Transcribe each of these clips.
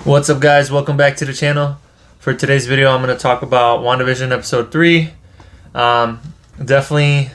What's up, guys? Welcome back to the channel. For today's video, I'm going to talk about WandaVision episode 3. Definitely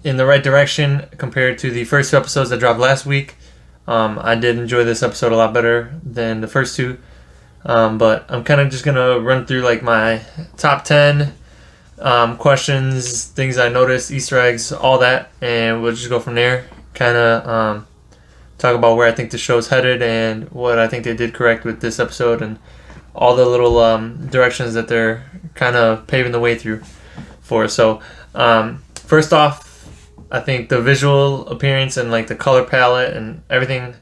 in the right direction compared to the first two episodes that dropped last week. I did enjoy this episode a lot better than the first two. But I'm kind of just going to run through like my top 10 questions, things I noticed, Easter eggs, all that. And we'll just go from there. Kind of talk about where I think the show's headed and what I think they did correct with this episode and all the little directions that they're kind of paving the way through for. So first off, I think the visual appearance and like the color palette and everything,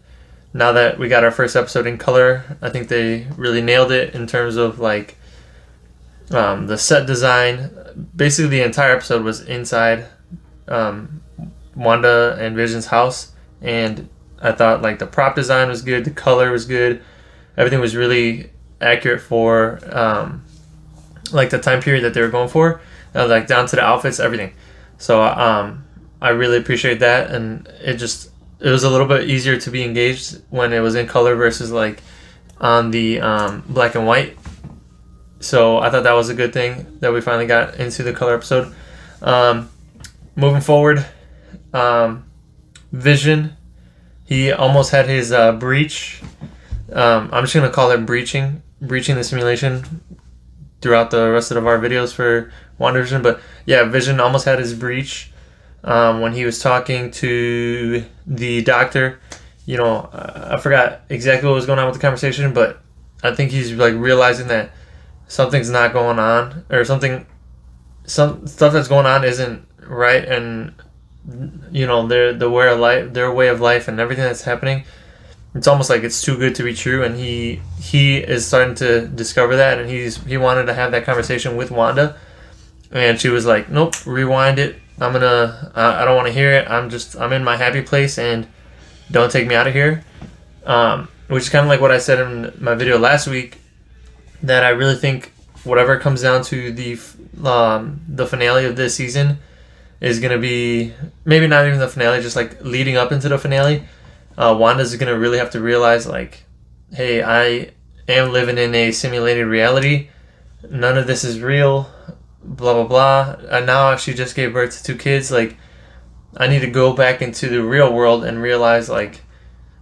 now that we got our first episode in color, I think they really nailed it in terms of like the set design. Basically the entire episode was inside Wanda and Vision's house, and I thought like the prop design was good, the color was good, everything was really accurate for like the time period that they were going for, like down to the outfits, everything. So I really appreciate that, and it was a little bit easier to be engaged when it was in color versus like on the black and white. So I thought that was a good thing that we finally got into the color episode. Moving forward, Vision, he almost had his breach. I'm just going to call it breaching the simulation throughout the rest of our videos for WandaVision. But yeah, Vision almost had his breach when he was talking to the doctor. You know, I forgot exactly what was going on with the conversation, but I think he's like realizing that something's not going on, or some stuff that's going on isn't right, and you know, their way of life and everything that's happening, it's almost like it's too good to be true, and he is starting to discover that, and he wanted to have that conversation with Wanda, and she was like, nope, rewind it, I don't want to hear it, I'm in my happy place and don't take me out of here, which is kind of like what I said in my video last week, that I really think whatever comes down to the finale of this season is going to be, maybe not even the finale, just like leading up into the finale, Wanda's going to really have to realize like, hey, I am living in a simulated reality, none of this is real, blah blah blah, and now she just gave birth to 2 kids, like I need to go back into the real world and realize like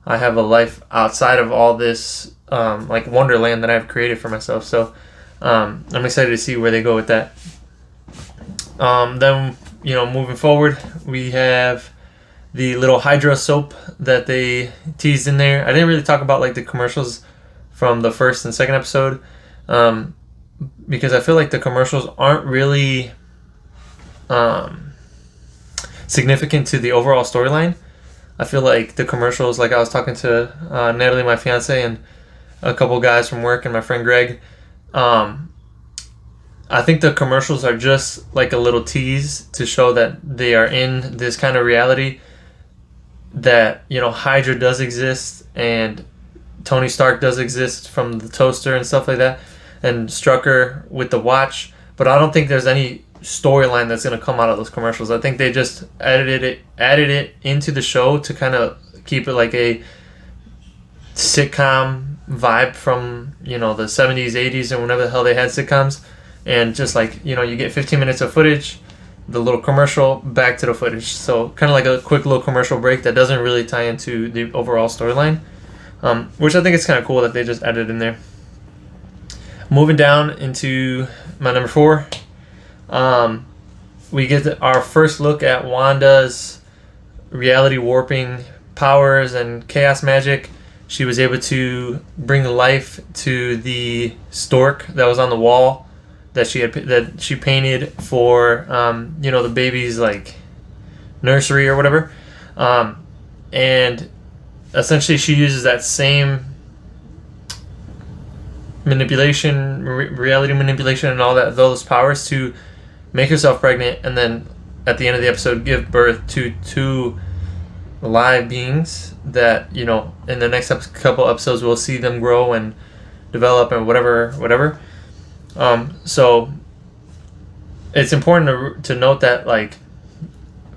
I have a life outside of all this like wonderland that I've created for myself. So I'm excited to see where they go with that. Then, you know, moving forward, we have the little Hydra soap that they teased in there. I didn't really talk about like the commercials from the first and second episode, because I feel like the commercials aren't really significant to the overall storyline. I feel like the commercials, like I was talking to Natalie, my fiance, and a couple guys from work, and my friend Greg, I think the commercials are just like a little tease to show that they are in this kind of reality, that, you know, Hydra does exist and Tony Stark does exist from the toaster and stuff like that, and Strucker with the watch, but I don't think there's any storyline that's going to come out of those commercials. I think they just added it into the show to kind of keep it like a sitcom vibe from, you know, the 70s, 80s, and whenever the hell they had sitcoms. And just like, you know, you get 15 minutes of footage, the little commercial, back to the footage. So kind of like a quick little commercial break that doesn't really tie into the overall storyline, which I think is kind of cool that they just added in there. Moving down into my number 4, we get our first look at Wanda's reality warping powers and chaos magic. She was able to bring life to the stork that was on the wall that she painted for you know, the baby's like nursery or whatever, and essentially she uses that same manipulation, reality manipulation, and all that, those powers to make herself pregnant, and then at the end of the episode give birth to 2 live beings that, you know, in the next couple episodes we'll see them grow and develop and whatever. So it's important to note that, like,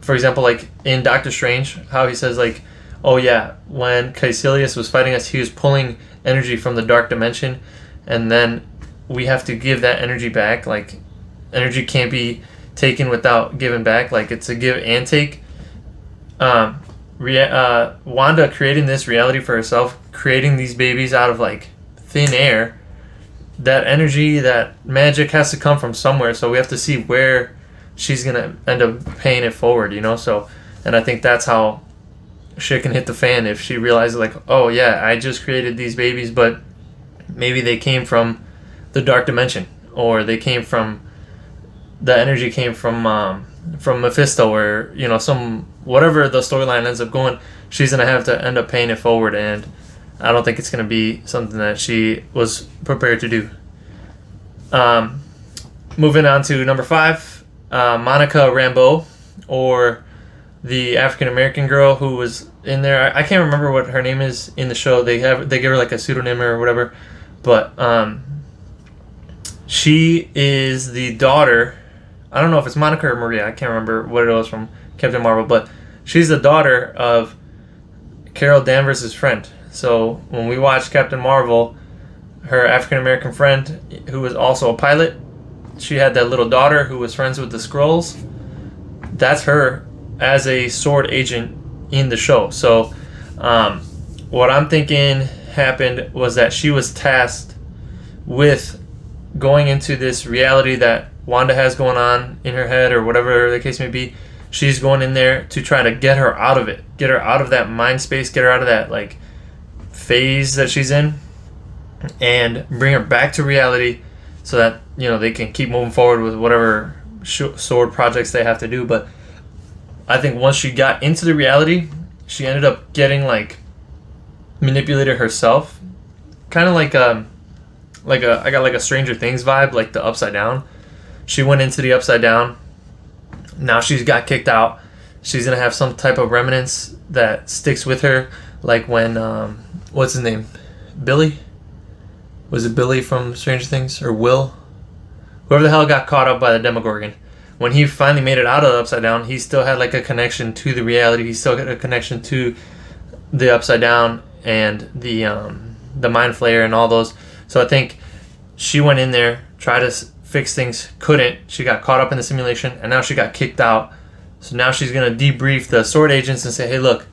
for example, like in Doctor Strange, how he says like oh yeah, when Caecilius was fighting us, he was pulling energy from the dark dimension, and then we have to give that energy back. Like, energy can't be taken without giving back. Like, it's a give and take. Wanda creating this reality for herself, creating these babies out of like thin air. That energy, that magic has to come from somewhere, so we have to see where she's gonna end up paying it forward, you know. So, and I think that's how shit can hit the fan if she realizes, like, oh yeah, I just created these babies, but maybe they came from the dark dimension, or the energy came from Mephisto, or you know, some whatever the storyline ends up going, she's gonna have to end up paying it forward, and I don't think it's gonna be something that she was prepared to do. Moving on to number 5, Monica Rambeau, or the African American girl who was in there. I can't remember what her name is in the show. They give her like a pseudonym or whatever, but she is the daughter. I don't know if it's Monica or Maria. I can't remember what it was from Captain Marvel, but she's the daughter of Carol Danvers' friend. So when we watched Captain Marvel, her African American friend, who was also a pilot, she had that little daughter who was friends with the Skrulls. That's her as a sword agent in the show. So what I'm thinking happened was that she was tasked with going into this reality that Wanda has going on in her head, or whatever the case may be. She's going in there to try to get her out of it, get her out of that mind space, get her out of that like phase that she's in, and bring her back to reality, so that, you know, they can keep moving forward with whatever sword projects they have to do. But I think once she got into the reality, she ended up getting like manipulated herself, kind of like I got like a Stranger Things vibe, like the Upside Down. She went into the Upside Down. Now she's got kicked out. She's gonna have some type of remnants that sticks with her, like when what's his name, Billy? Was it Billy from Stranger Things, or Will? Whoever the hell got caught up by the Demogorgon. When he finally made it out of the Upside Down, he still had like a connection to the reality. He still had a connection to the Upside Down and the Mind Flayer and all those. So I think she went in there, tried to fix things, couldn't. She got caught up in the simulation, and now she got kicked out. So now she's going to debrief the sword agents and say, hey, look,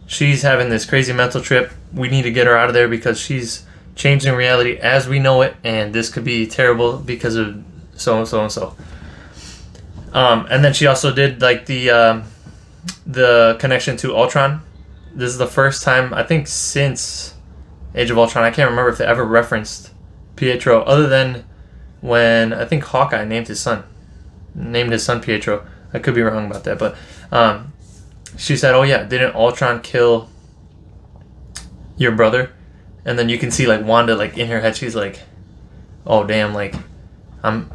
she's having this crazy mental trip. We need to get her out of there because she's changing reality as we know it, and this could be terrible because of so and so and so. And then she also did like the connection to Ultron. This is the first time, I think, since Age of Ultron. I can't remember if they ever referenced Pietro, other than when I think Hawkeye named his son Pietro. I could be wrong about that, but she said, oh yeah, didn't Ultron kill your brother? And then you can see like Wanda, like in her head, she's like, oh damn, like I'm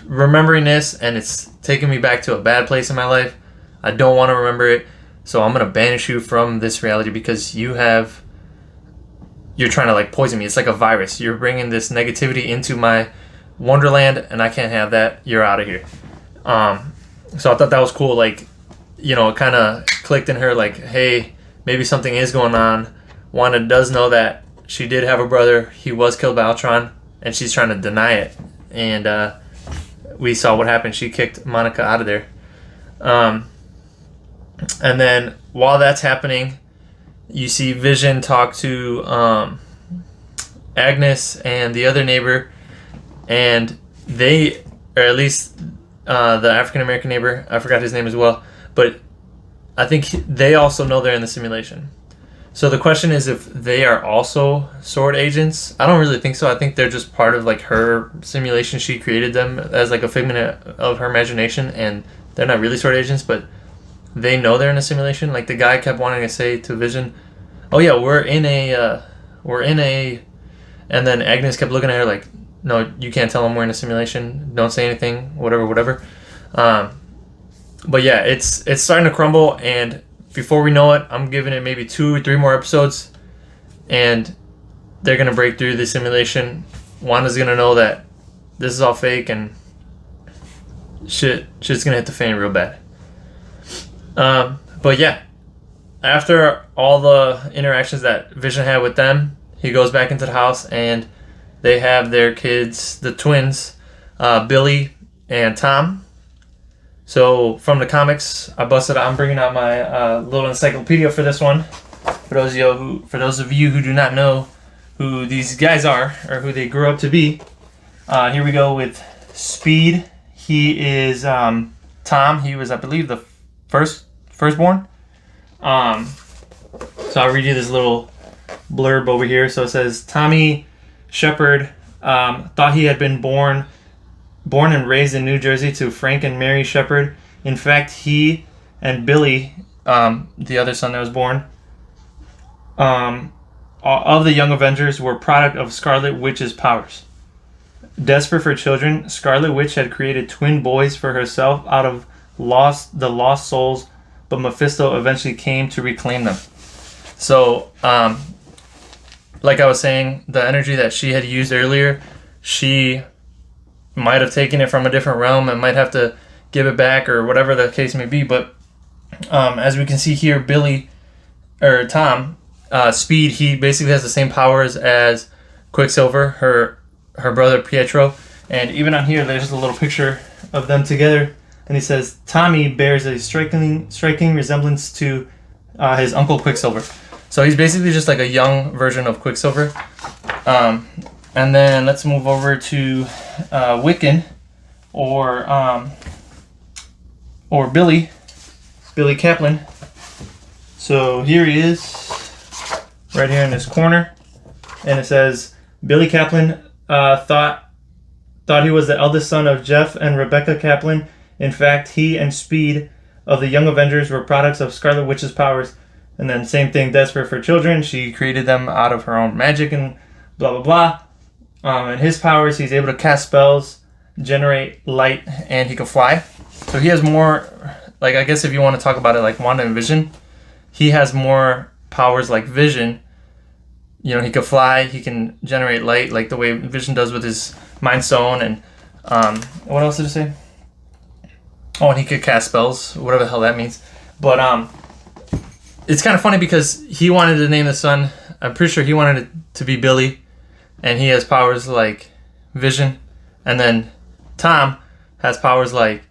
remembering this, and it's taking me back to a bad place in my life. I don't want to remember it, so I'm gonna banish you from this reality because you're trying to like poison me. It's like a virus. You're bringing this negativity into my wonderland, and I can't have that. You're out of here. So I thought that was cool. Like, you know, it kind of clicked in her, like, hey, maybe something is going on. Wanda does know that she did have a brother. He was killed by Ultron, and she's trying to deny it. And we saw what happened. She kicked Monica out of there. And then while that's happening, you see Vision talk to Agnes and the other neighbor, and they, or at least the African American neighbor, I forgot his name as well, but I think they also know they're in the simulation. So the question is if they are also sword agents. I don't really think so. I think they're just part of like her simulation. She created them as like a figment of her imagination, and they're not really sword agents, but they know they're in a simulation. Like the guy kept wanting to say to Vision, oh yeah, we're in a, and then Agnes kept looking at her like, no, you can't tell them we're in a simulation. Don't say anything, whatever. But yeah, it's starting to crumble, and before we know it, I'm giving it maybe 2 or 3 more episodes, and they're gonna break through the simulation. Wanda's gonna know that this is all fake, and shit's gonna hit the fan real bad. But yeah, after all the interactions that Vision had with them, he goes back into the house and they have their kids, the twins, Billy and Tom. So from the comics, I'm bringing out my little encyclopedia for this one. For those of you who do not know who these guys are or who they grew up to be, here we go with Speed. He is Tom. He was, I believe, the firstborn. So I'll read you this little blurb over here. So it says Tommy Shepard thought he had been born and raised in New Jersey to Frank and Mary Shepard. In fact, he and Billy, the other son that was born, of the Young Avengers, were product of Scarlet Witch's powers. Desperate for children, Scarlet Witch had created twin boys for herself out of the lost souls, but Mephisto eventually came to reclaim them. So, like I was saying, the energy that she had used earlier, she might have taken it from a different realm and might have to give it back or whatever the case may be. But as we can see here, Tom, Speed, he basically has the same powers as Quicksilver, her brother Pietro. And even on here, there's a little picture of them together. And he says, Tommy bears a striking resemblance to his uncle Quicksilver. So he's basically just like a young version of Quicksilver. And then let's move over to Wiccan or Billy Kaplan. So here he is, right here in this corner, and it says Billy Kaplan thought he was the eldest son of Jeff and Rebecca Kaplan. In fact, he and Speed of the Young Avengers were products of Scarlet Witch's powers. And then same thing, desperate for children, she created them out of her own magic and blah blah blah. And his powers, he's able to cast spells, generate light, and he can fly. So he has more, like, I guess if you want to talk about it like Wanda and Vision, he has more powers like Vision. You know, he can fly, he can generate light like the way Vision does with his Mind Stone. And what else did it say? Oh, and he could cast spells, whatever the hell that means. But it's kind of funny because he wanted to name the son, I'm pretty sure he wanted it to be Billy, and he has powers like Vision. And then Tom has powers like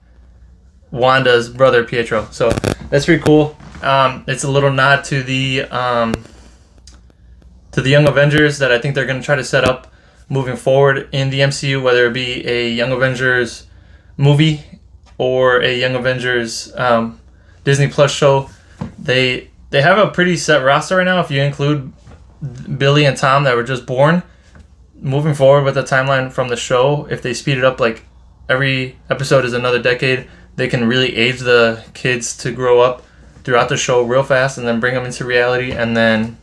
Wanda's brother Pietro. So that's pretty cool. It's a little nod to the Young Avengers that I think they're going to try to set up moving forward in the MCU, whether it be a Young Avengers movie or a Young Avengers Disney Plus show. They have a pretty set roster right now. If you include Billy and Tom that were just born, moving forward with the timeline from the show, if they speed it up, like every episode is another decade, they can really age the kids to grow up throughout the show real fast, and then bring them into reality, and then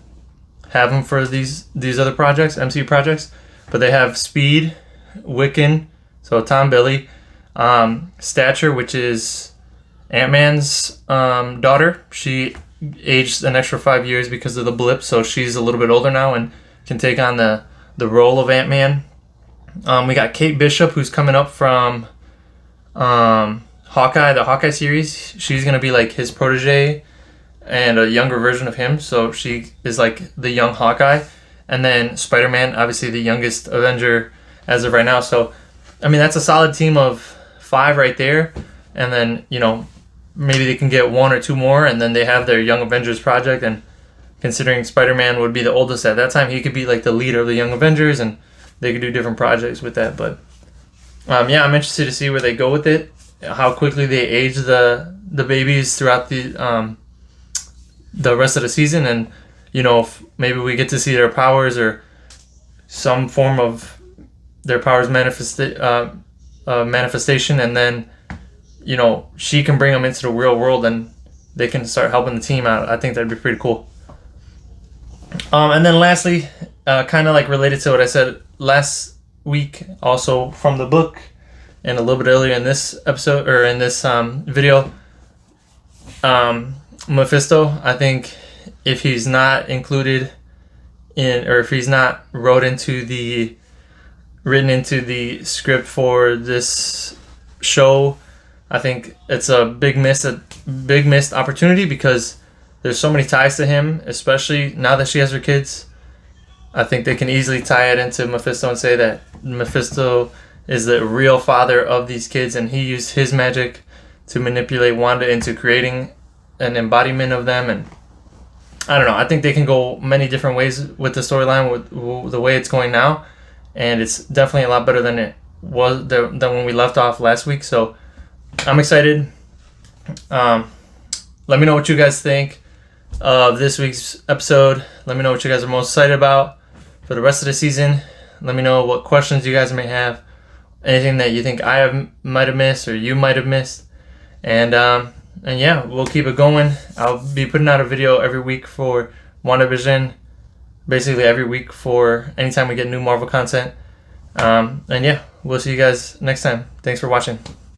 have them for these other projects, MCU projects. But they have Speed, Wiccan, so Tom, Billy, Stature, which is Ant-Man's daughter. She aged an extra 5 years because of the blip, so she's a little bit older now and can take on the role of Ant-Man. We got Kate Bishop, who's coming up from Hawkeye, the Hawkeye series. She's going to be like his protege and a younger version of him, so she is like the young Hawkeye. And then Spider-Man, obviously the youngest Avenger as of right now. So, I mean, that's a solid team of 5 right there. And then, you know, maybe they can get 1 or 2 more, and then they have their Young Avengers project. And considering Spider-Man would be the oldest at that time, he could be like the leader of the Young Avengers, and they could do different projects with that. But yeah, I'm interested to see where they go with it, how quickly they age the babies throughout the rest of the season. And, you know, if maybe we get to see their powers or some form of their powers manifestation, and then, you know, she can bring them into the real world and they can start helping the team out. I think that'd be pretty cool. And then lastly, kind of like related to what I said last week, also from the book, and a little bit earlier in this episode or in this video, Mephisto, I think if he's not included in, or if he's not written into the script for this show, I think it's a big missed opportunity, because there's so many ties to him, especially now that she has her kids. I think they can easily tie it into Mephisto and say that Mephisto is the real father of these kids, and he used his magic to manipulate Wanda into creating an embodiment of them. And I don't know. I think they can go many different ways with the storyline, with the way it's going now, and it's definitely a lot better than it was than when we left off last week. So I'm excited. Let me know what you guys think of this week's episode. Let me know what you guys are most excited about for the rest of the season. Let me know what questions you guys may have, anything that you think might have missed or you might have missed, and yeah, we'll keep it going. I'll be putting out a video every week for WandaVision, basically every week for anytime we get new Marvel content. And yeah, we'll see you guys next time. Thanks for watching.